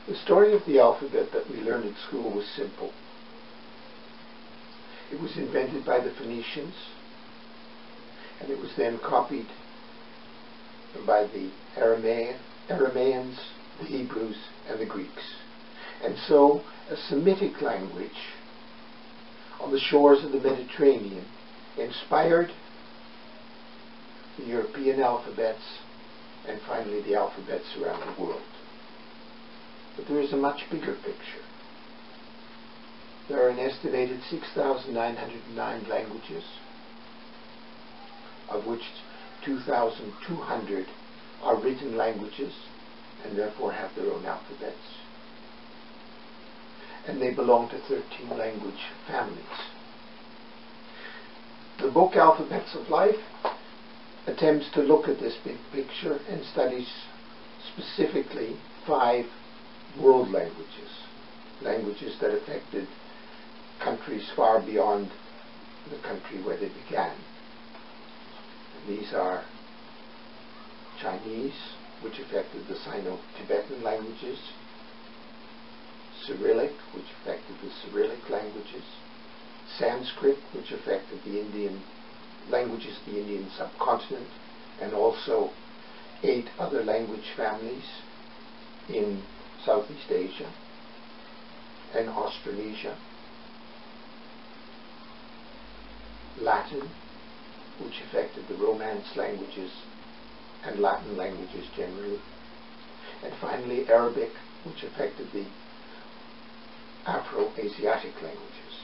The story of the alphabet that we learned at school was simple. It was invented by the Phoenicians, and it was then copied by the Aramaeans, the Hebrews, and the Greeks. And so a Semitic language on the shores of the Mediterranean inspired the European alphabets and finally the alphabets around the world. But there is a much bigger picture. There are an estimated 6,909 languages, of which 2,200 are written languages and therefore have their own alphabets. And they belong to 13 language families. The book Alphabets of Life attempts to look at this big picture and studies specifically 5 world languages, languages that affected countries far beyond the country where they began. And these are Chinese, which affected the Sino-Tibetan languages, Cyrillic, which affected the Cyrillic languages, Sanskrit, which affected the Indian languages of the Indian subcontinent, and also 8 other language families in Southeast Asia and Australasia. Latin, which affected the Romance languages and Latin languages generally. And finally Arabic, which affected the Afro-Asiatic languages.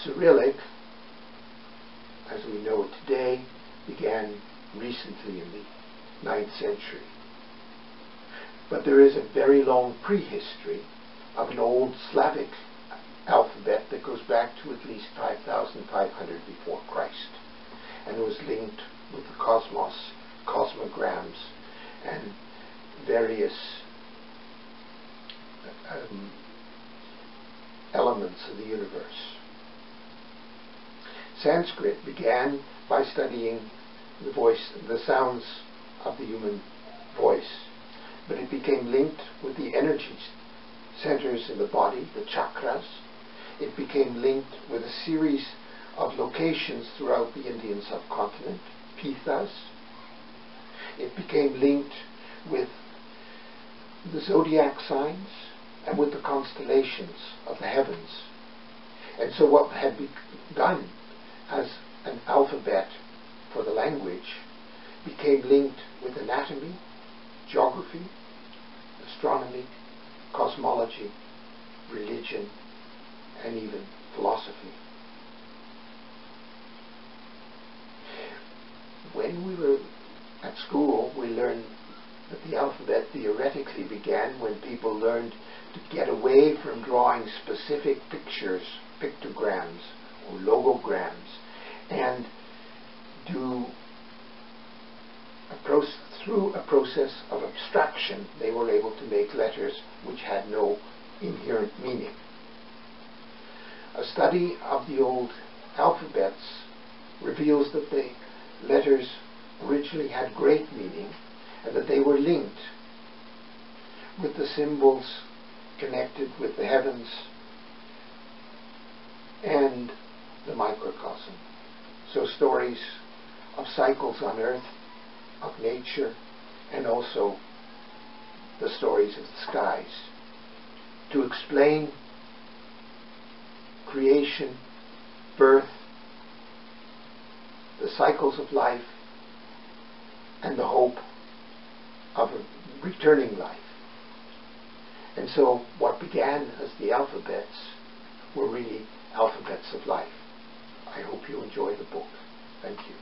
Cyrillic, as we know it today, began recently in the 9th century. But there is a very long prehistory of an old Slavic alphabet that goes back to at least 5,500 before Christ, and it was linked with the cosmos, cosmograms, and various elements of the universe. Sanskrit began by studying the sounds of the human voice, but it became linked with the energy centers in the body, the chakras. It became linked with a series of locations throughout the Indian subcontinent, pithas. It became linked with the zodiac signs and with the constellations of the heavens. And so what had begun as an alphabet for the language became linked with anatomy, geography, astronomy, cosmology, religion, and even philosophy. When we were at school, we learned that the alphabet theoretically began when people learned to get away from drawing specific pictures, pictograms, or logograms, and through a process of abstraction, they were able to make letters which had no inherent meaning. A study of the old alphabets reveals that the letters originally had great meaning and that they were linked with the symbols connected with the heavens and the microcosm. So stories of cycles on earth, of nature, and also the stories of the skies, to explain creation, birth, the cycles of life, and the hope of a returning life. And so what began as the alphabets were really alphabets of life. I hope you enjoy the book. Thank you.